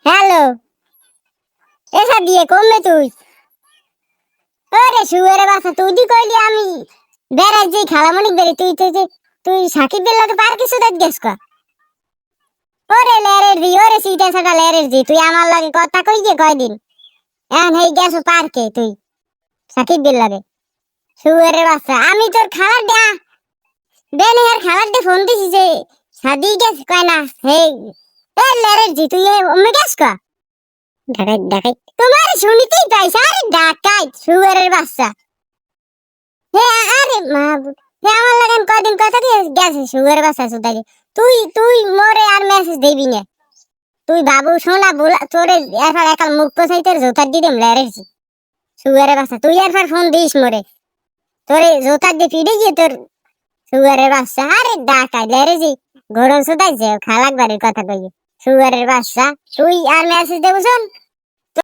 Hello, এসা দিয়ে কমবে তুই? আরে শুয়ারে বাসা তুই দি কইলি আমি বেড়াই যে খালামণিক বেরি তুই সাকিবের লাগে পার্কে সুদাত গেছ কা? ওরে লেরের দি ওরে সিটা সাটা লেরের দি তুই আমার লাগে কথা কই যে কয়দিন এখন হেই গেছ পার্কে তুই সাকিবের লাগে শুয়ারে বাসা আমি তোর খালার দা বেনি আর খালার দে ফোন দিছি যে সাদি গেছ কয় না হেই এ লেরের দি তুই অমে গেছ কা? ঢাকাই তোমার শুনিতেই পাইছ আরে ঢাকাই শুয়ারের বাচ্চা হে আরে মা হে আমার লাগান কয়দিন কথা দিয়ে গেছে সুগার বাসা সুদাই তুই তুই মোরে আর মেসেজ দিবি না তুই বাবু শোনা বলা তোরে এফার একাল মুখ কোসাইতে জোতার দিদিম লেরেছি সুগারে বাসা তুই এফার ফোন দিস মোরে তোরে জোতার দিয়ে পিড়ে গিয়ে তোর সুগারের বাচ্চা আরে ডাকাই লেরেছি গরম সুদাই যে খালাক বাড়ির কথা কই সুগারের বাচ্চা তুই আর মেসেজ দেবো শোন